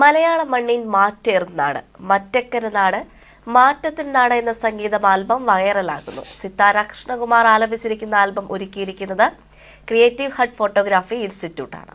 മലയാള മണ്ണിൻ മാറ്റേറും നാട്, മറ്റക്കര നാട്, മാറ്റത്തിൻ നാട് എന്ന സംഗീതം ആൽബം വൈറലാകുന്നു. സിത്താര കൃഷ്ണകുമാർ ആലപിച്ചിരിക്കുന്ന ആൽബം ഒരുക്കിയിരിക്കുന്നത് ക്രിയേറ്റീവ് ഹട്ട് ഫോട്ടോഗ്രാഫി ഇൻസ്റ്റിറ്റ്യൂട്ടാണ്.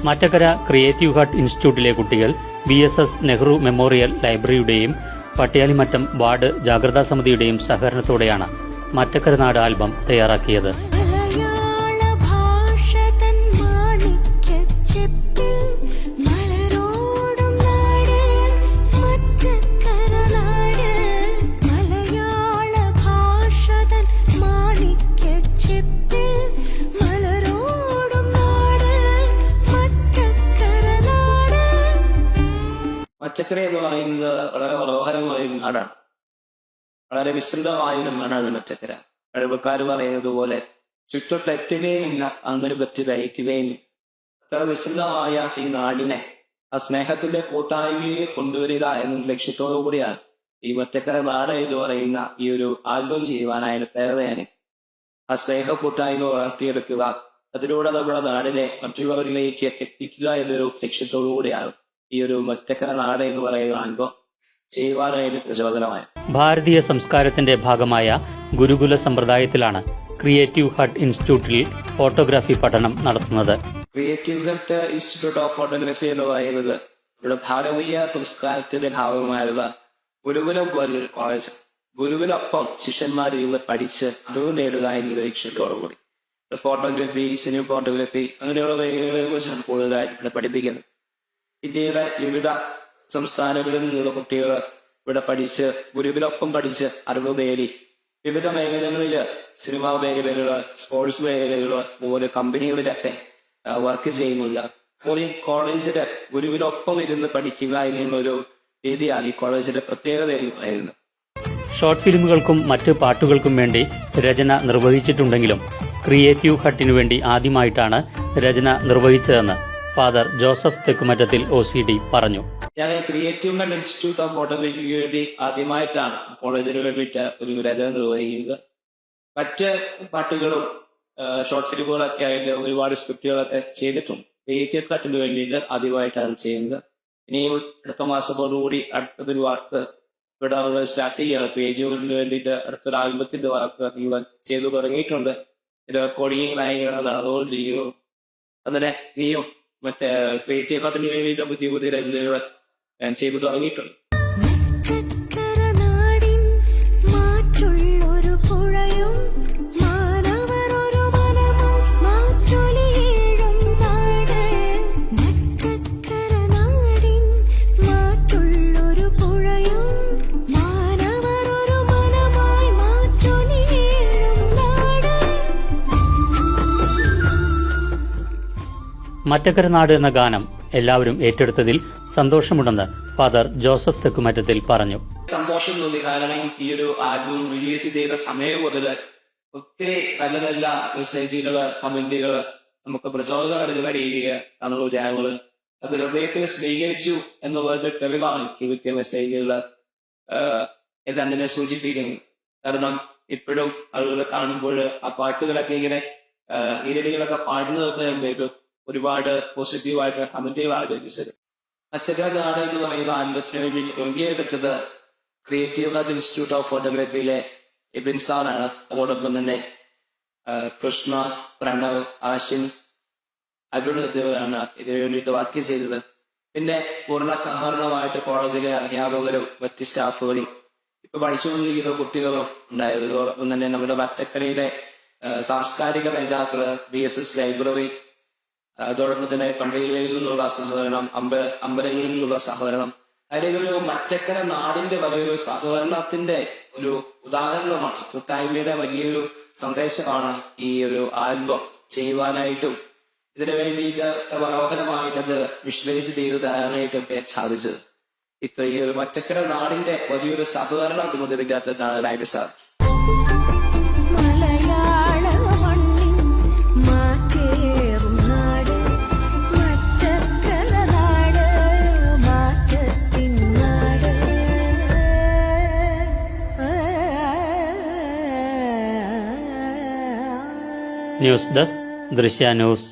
മറ്റക്കര ക്രിയേറ്റീവ് ഹട്ട് ഇൻസ്റ്റിറ്റ്യൂട്ടിലെ കുട്ടികൾ VSS നെഹ്റു മെമ്മോറിയൽ ലൈബ്രറിയുടെയും പട്ടിയാലിമറ്റം വാർഡ് ജാഗ്രതാ സമിതിയുടെയും സഹകരണത്തോടെയാണ് മറ്റക്കര നാട് ആൽബം തയ്യാറാക്കിയത്. മറ്റക്കര എന്ന് പറയുന്നത് വളരെ മനോഹരമായ ഒരു നാടാണ്. വളരെ വിസ്തൃതമായ നാടാണ് മറ്റക്കര. കഴിവക്കാർ പറയുന്നത് പോലെ ചുറ്റൊട്ടെത്തുകയുമില്ല, അങ്ങനെ പറ്റി ദഹിക്കുകയും അത്ര വിസ്തൃതമായ ഈ നാടിനെ ആ സ്നേഹത്തിന്റെ കൂട്ടായ്മയിൽ കൊണ്ടുവരിക എന്ന ലക്ഷ്യത്തോടു കൂടിയാണ് ഈ മറ്റക്കര നാട് എന്ന് പറയുന്ന ഈ ഒരു ആൽബം ചെയ്യുവാനായിട്ട് പ്രേരണയാണ്. ആ സ്നേഹ കൂട്ടായ്മ വളർത്തിയെടുക്കുക, അതിലൂടെ നമ്മുടെ നാടിനെ മറ്റുള്ളവരിലേക്ക് എത്തിക്കുക എന്നൊരു ലക്ഷ്യത്തോടു കൂടിയാണ് ഈ ഒരു മറ്റക്കര നാട് എന്ന് പറയുന്ന ആൽബം ചെയ്യുവാനായിട്ട് പ്രചോദനമായി. ഭാരതീയ സംസ്കാരത്തിന്റെ ഭാഗമായ ഗുരുകുല സമ്പ്രദായത്തിലാണ് ക്രിയേറ്റീവ് ഹട്ട് ഇൻസ്റ്റിറ്റ്യൂട്ടിൽ ഫോട്ടോഗ്രാഫി പഠനം നടത്തുന്നത്. Creative hut institute of photography എന്ന് പറയുന്നത് ഇവിടെ ഭാരതീയ സംസ്കാരത്തിന്റെ ഭാഗമായുള്ള ഗുരുകുലം പോലൊരു കോളേജ്. ഗുരുവിനൊപ്പം ശിഷ്യന്മാർ ഇവിടെ പഠിച്ച് അറിവ് നേടുക എന്ന ലക്ഷ്യത്തോടുകൂടി ഫോട്ടോഗ്രാഫി, സിനിമ ഫോട്ടോഗ്രാഫി അങ്ങനെയുള്ള മേഖലകളെ കുറിച്ചാണ് കൂടുതലായിട്ട് ഇവിടെ പഠിപ്പിക്കുന്നത്. ഇന്ത്യയിലെ വിവിധ സംസ്ഥാനങ്ങളിൽ നിന്നുള്ള കുട്ടികൾ ഇവിടെ പഠിച്ച് ഗുരുവിനൊപ്പം പഠിച്ച് അറിവ് നേടി വിവിധ മേഖലകളില് സിനിമാ മേഖലകള്, സ്പോർട്സ് മേഖലകള് പോലെ കമ്പനികളിലൊക്കെ വർക്ക് ചെയ്യുന്നില്ല. അപ്പോൾ ഈ കോളേജില് ഗുരുവിനൊപ്പം ഇരുന്ന് പഠിക്കുക എന്നുള്ളൊരു രീതിയാണ് ഈ കോളേജിന്റെ പ്രത്യേകത എന്ന് പറയുന്നത്. ഷോർട്ട് ഫിലിമുകൾക്കും മറ്റ് പാട്ടുകൾക്കും വേണ്ടി രചന നിർവഹിച്ചിട്ടുണ്ടെങ്കിലും ക്രിയേറ്റീവ് ഹട്ടിനു വേണ്ടി ആദ്യമായിട്ടാണ് രചന നിർവഹിച്ചതെന്ന് ഫാദർ ജോസഫ് തെക്കുമറ്റത്തിൽ OCD പറഞ്ഞു. ഞാൻ ക്രിയേറ്റീവ് ഹട്ട് ഇൻസ്റ്റിറ്റ്യൂട്ട് ഓഫ് ഫോട്ടോഗ്രാഫിക്ക് വേണ്ടി ആദ്യമായിട്ടാണ് കോളേജിന് വേണ്ടിയിട്ട് ഒരു രചന നിർവഹിക്കുന്നത്. മറ്റ് പാട്ടുകളും ഷോർട്ട് ഫിലിമുകളൊക്കെ ആയിട്ട് ഒരുപാട് സ്ക്രിപ്റ്റുകളൊക്കെ ചെയ്തിട്ടുണ്ട്. ക്രിയേറ്റീവ് ഹട്ടിന് വേണ്ടിയിട്ട് ആദ്യമായിട്ടാണ് ചെയ്യുന്നത്. ഇനിയും അടുത്ത മാസത്തോടുകൂടി അടുത്തൊരു വർക്ക് ഇവിടെ സ്റ്റാർട്ട് ചെയ്യണം. ക്രിയേറ്റീവ് ഹട്ടിന് വേണ്ടിയിട്ട് അടുത്തൊരു ആൽബത്തിന്റെ വർക്ക് ഇവിടെ ചെയ്തു തുടങ്ങിയിട്ടുണ്ട്. റെക്കോർഡിംഗ് നടന്നുകൊണ്ടിരിക്കുന്നു. അങ്ങനെ ഇനിയും മറ്റേ ക്രിയേറ്റീവ് ഹട്ടിന് വേണ്ടിയിട്ട് പുതിയ പുതിയ രചനകൾ ഞാൻ ചെയ്തു തുടങ്ങിയിട്ടുണ്ട്. മറ്റക്കര നാട് എന്ന ഗാനം എല്ലാവരും ഏറ്റെടുത്തതിൽ സന്തോഷമുണ്ടെന്ന് ഫാദർ ജോസഫ് തെക്കുമറ്റത്തിൽ പറഞ്ഞു. സന്തോഷം തോന്നി. കാരണം ഈ ഒരു ആൽബം റിലീസ് ചെയ്ത സമയം മുതൽ ഒത്തിരി നല്ല നല്ല മെസ്സേജുകള്, കമന്റുകള്, നമുക്ക് പ്രചോദനം രീതികൾ ജനങ്ങള് അത് ഹൃദയത്തിൽ സ്വീകരിച്ചു എന്നുള്ളത് തെളിവാണ്. കിട്ടിയ മെസ്സേജുകള് ഇതങ്ങനെ സൂചിപ്പിക്കുന്നു. കാരണം ഇപ്പോഴും ആളുകൾ കാണുമ്പോൾ ആ പാട്ടുകളൊക്കെ ഇങ്ങനെ ഈരടികളൊക്കെ പാടുന്നതൊക്കെ കണ്ടേക്കും ഒരുപാട് പോസിറ്റീവായിട്ട് കമന്റുകളാണ് ലഭിച്ചത്. മറ്റക്കര നാട് എന്ന് പറയുന്ന ആൽബത്തിന് വേണ്ടി മുൻകൈയെടുത്തത് ക്രിയേറ്റീവ് ഹട്ട് ഇൻസ്റ്റിറ്റ്യൂട്ട് ഓഫ് ഫോട്ടോഗ്രാഫിയിലെ എബിൻസാറാണ്. അതോടൊപ്പം തന്നെ കൃഷ്ണ, പ്രണവ്, ആശിൻ, അരുൺ എന്നിവരാണ് ഇതിനു വേണ്ടിയിട്ട് വർക്ക് ചെയ്തത്. പിന്നെ പൂർണ്ണ സഹകരണമായിട്ട് കോളേജിലെ അധ്യാപകരും മറ്റ് സ്റ്റാഫുകളും ഇപ്പൊ പഠിച്ചുകൊണ്ടിരിക്കുന്ന കുട്ടികളും ഉണ്ടായത്. അതോടൊപ്പം തന്നെ നമ്മുടെ മറ്റക്കരയിലെ സാംസ്കാരിക നേതാക്കള്, VSS ലൈബ്രറി, അതോടൊപ്പം തന്നെ പള്ളികളിൽ നിന്നുള്ള സഹകരണം, അമ്പലങ്ങളിൽ നിന്നുള്ള സഹകരണം, അല്ലെങ്കിൽ ഒരു മറ്റക്കര നാടിന്റെ വലിയൊരു സഹകരണത്തിന്റെ ഒരു ഉദാഹരണമാണ്. കൂട്ടായ്മയുടെ വലിയൊരു സന്ദേശമാണ് ഈ ഒരു ആൽബം ചെയ്യുവാനായിട്ടും ഇതിനു വേണ്ടിയിട്ട് മനോഹരമായിട്ടത് വിഷ്വലൈസ് ചെയ്ത് തരാനായിട്ടൊക്കെ സാധിച്ചത്. ഇപ്പൊ ഈ ഒരു മറ്റക്കര നാടിന്റെ വലിയൊരു സഹകരണം ഇതിനകത്ത് കാണാനായിട്ട് സാധിച്ചു. ന്യൂസ് ഡെസ്ക് ദൃശ്യ ന്യൂസ്.